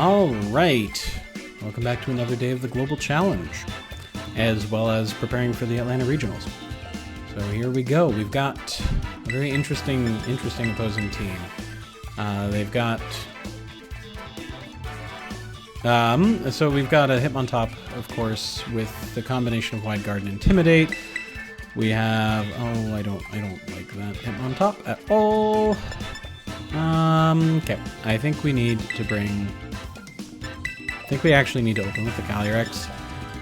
All right. Welcome back to another day of the Global Challenge, as well as preparing for the Atlanta Regionals. So here we go. We've got a very interesting opposing team. They've got... so we've got a Hitmontop, of course, with the combination of Wide Guard and Intimidate. We have... Oh, I don't like that Hitmontop at all. Okay. I think we need to bring... I think we actually need to open with the Calyrex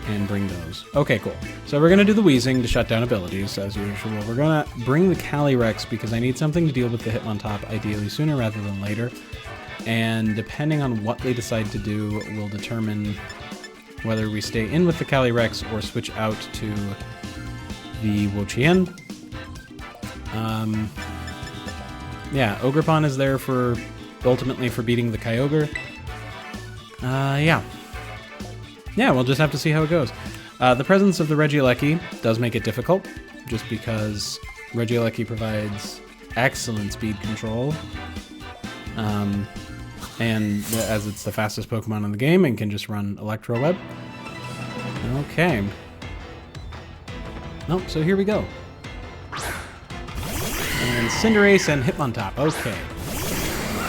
and bring those. Okay, cool. So we're going to do the Wheezing to shut down abilities, as usual. We're going to bring the Calyrex because I need something to deal with the Hitmontop, ideally sooner rather than later. And depending on what they decide to do will determine whether we stay in with the Calyrex or switch out to the Wo-Chien. Yeah, Ogerpon is there for, ultimately for beating the Kyogre. Yeah, we'll just have to see how it goes. The presence of the Regieleki does make it difficult, just because Regieleki provides excellent speed control. And as it's the fastest Pokemon in the game and can just run Electro Web. Okay. Oh, so here we go. And Cinderace and Hitmontop. Okay.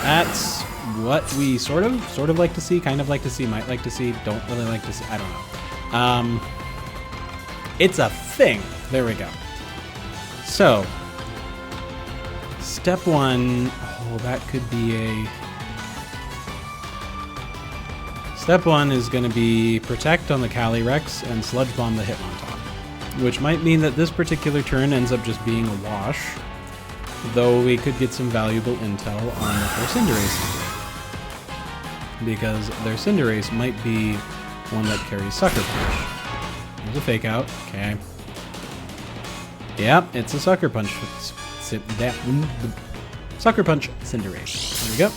That's what we sort of like to see, kind of like to see, might like to see, don't really like to see. I don't know. It's a thing. There we go. So, step one. Oh, that could be a... Step one is going to be Protect on the Calyrex and Sludge Bomb the Hitmontop, which might mean that this particular turn ends up just being a wash, though we could get some valuable intel on what their Cinderace is doing, because their Cinderace might be one that carries Sucker Punch. There's a Fake Out. Okay. Yep, it's a Sucker Punch. Sucker Punch Cinderace. There we go.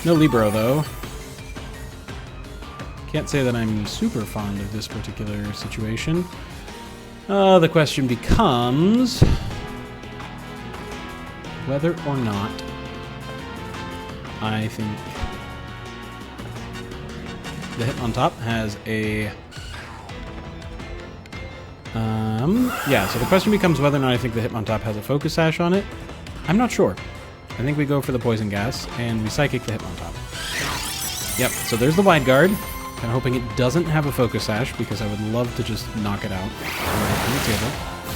No Libero, though. Can't say that I'm super fond of this particular situation. The question becomes whether or not I think the Hitmontop has a... yeah, so the question becomes whether or not I think the Hitmontop has a Focus Sash on it. I'm not sure. I think we go for the Poison Gas, and we Psychic the Hitmontop. Yep, so there's the Wide Guard. Kind of hoping it doesn't have a Focus Sash, because I would love to just knock it out on the table.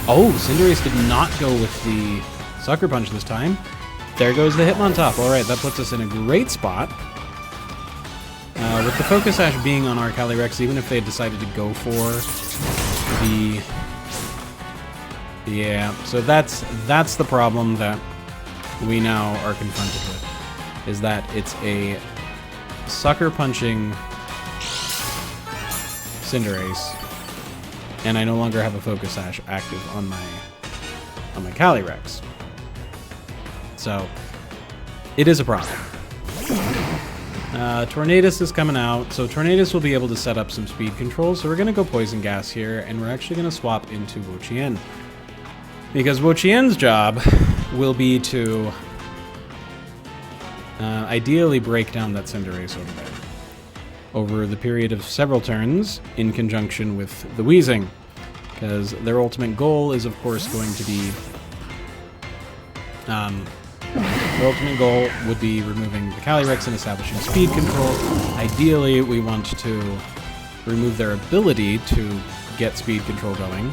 Oh, Cinderace did not go with the Sucker Punch this time. There goes the Hitmontop. Alright, that puts us in a great spot. With the Focus Sash being on our Calyrex, even if they had decided to go for the... Yeah, so that's the problem that we now are confronted with, is that it's a Sucker Punching Cinderace, and I no longer have a Focus Sash active on my Calyrex. So, it is a problem. Tornadus is coming out, so Tornadus will be able to set up some speed control, so we're going to go Poison Gas here, and we're actually going to swap into Wo-Chien. Because Wo-Chien's job will be to ideally break down that Cinderace over there, over the period of several turns in conjunction with the Wheezing, because their ultimate goal is, of course, going to be... their ultimate goal would be removing the Calyrex and establishing speed control. Ideally, we want to remove their ability to get speed control going,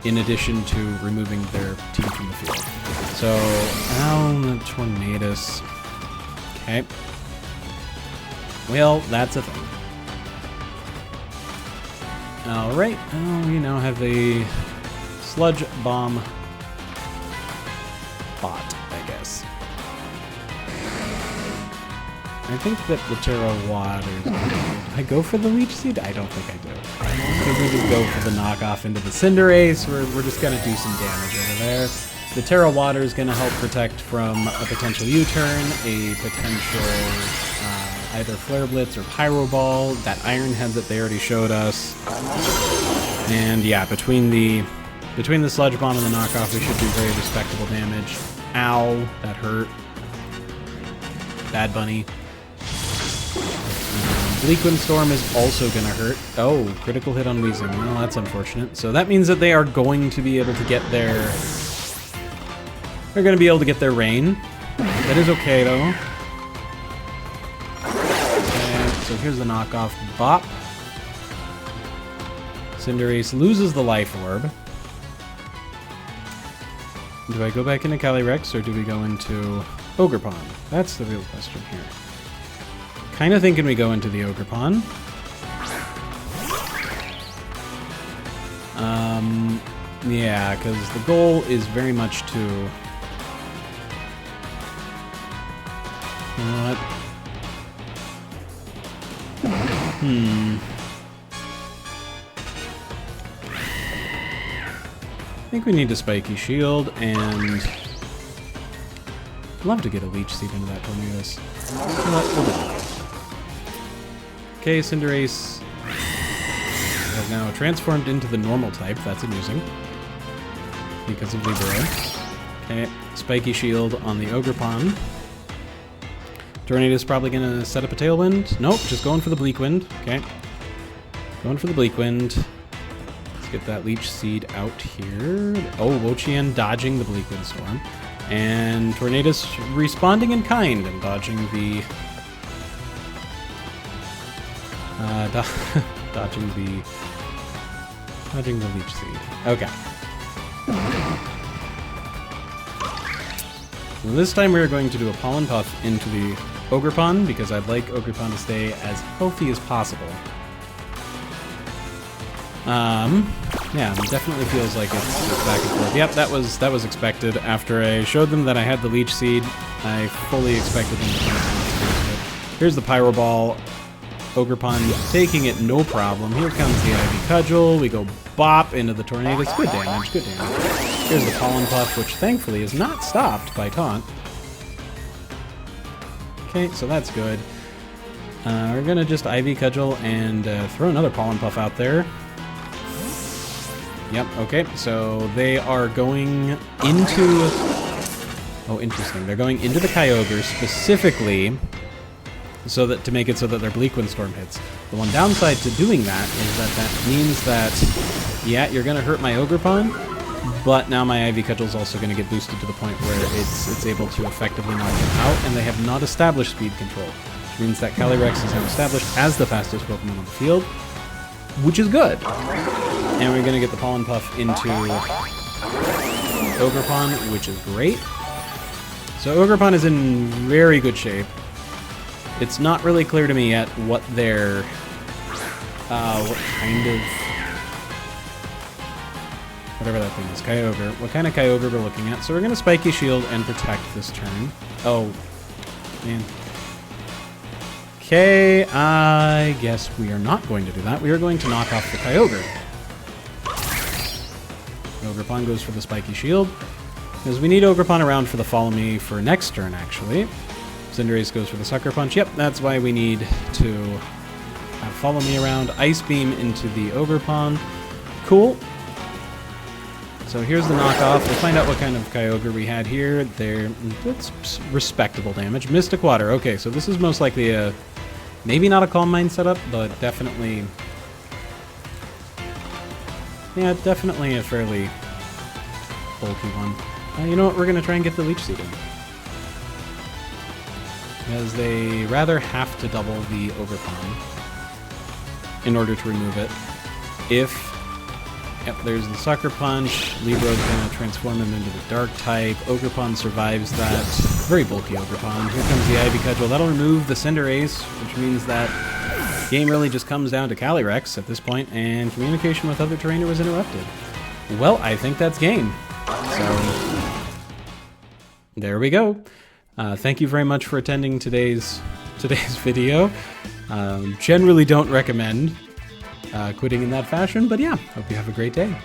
in addition to removing their team from the field. So, the Tornadus. Okay. Well, that's a thing. Alright, we now have a Sludge Bomb bot, I guess. I think that the Terra Water is good. Do I go for the Leech Seed? I don't think I do. I think we just go for the knockoff into the Cinderace. We're just going to do some damage over there. The Terra Water is going to help protect from a potential U-turn, a potential either Flare Blitz or Pyro Ball, that Iron Head that they already showed us. And yeah, between the Sludge Bomb and the knockoff, we should do very respectable damage. Ow, that hurt. Bad Bunny. Bleakwind Storm is also gonna hurt. Oh, critical hit on Weezing. Well, that's unfortunate. So that means that they are going to be able to get their... They're gonna be able to get their Rain. That is okay, though. Okay, so here's the knockoff Bop. Cinderace loses the Life Orb. Do I go back into Calyrex, or do we go into Ogerpon? That's the real question here. Kind of thinking we go into the Ogerpon. Yeah, because the goal is very much to... You know what? I think we need a Spiky Shield, and I'd love to get a Leech Seed into that Tornadus. You know what? We'll do it. Okay, Cinderace has now transformed into the normal type. That's amusing. Because of Libero. Okay, Spiky Shield on the Ogerpon. Tornadus probably gonna set up a Tailwind. Nope, just going for the Bleakwind. Okay. Going for the Bleakwind. Let's get that Leech Seed out here. Oh, Wo-Chien dodging the Bleakwind Storm. And Tornadus responding in kind and dodging the... dodging the Leech Seed. Okay. So this time we're going to do a Pollen Puff into the Ogerpon, because I'd like Ogerpon to stay as healthy as possible. Yeah, it definitely feels like it's back and forth. Yep, that was expected. After I showed them that I had the Leech Seed, I fully expected them to come it. Here's the Pyro Ball. Ogerpon taking it no problem. Here comes the Ivy Cudgel. We go bop into the Tornadus. Good damage, good damage. Here's the Pollen Puff, which thankfully is not stopped by Taunt. Okay, so that's good. We're gonna just Ivy Cudgel and throw another Pollen Puff out there. Yep, okay, so they are going into... Oh, interesting. They're going into the Kyogre specifically so that to make it so that their Bleakwind Storm hits. The one downside to doing that is that that means that, yeah, you're going to hurt my Ogerpon, but now my Ivy Cudgel is also going to get boosted to the point where it's able to effectively knock him out, and they have not established speed control, which means that Calyrex is now established as the fastest Pokemon on the field, which is good. And we're going to get the Pollen Puff into Ogerpon, which is great. So Ogerpon is in very good shape. It's not really clear to me yet what their, what kind of, whatever that thing is, Kyogre, what kind of Kyogre we're looking at. So we're going to Spiky Shield and protect this turn. Oh, man. Okay, I guess we are not going to do that. We are going to knock off the Kyogre. Ogerpon goes for the Spiky Shield, because we need Ogerpon around for the Follow Me for next turn, actually. Cinderace goes for the Sucker Punch. Yep, that's why we need to have Follow Me around. Ice Beam into the Ogerpon. Cool. So here's the knockoff. We'll find out what kind of Kyogre we had here. That's respectable damage. Mystic Water. Okay, so this is most likely a... Maybe not a Calm Mind setup, but definitely... Yeah, definitely a fairly bulky one. You know what? We're going to try and get the Leech Seed in. Because they rather have to double the Ogerpon in order to remove it. Yep, there's the Sucker Punch. Libro's going to transform him into the Dark type. Ogerpon survives that. Very bulky Ogerpon. Here comes the Ivy Cudgel. That'll remove the Cinderace, which means that game really just comes down to Calyrex at this point, and communication with other trainer was interrupted. Well, I think that's game. So, there we go. Thank you very much for attending today's video. Generally don't recommend quitting in that fashion, but yeah, hope you have a great day.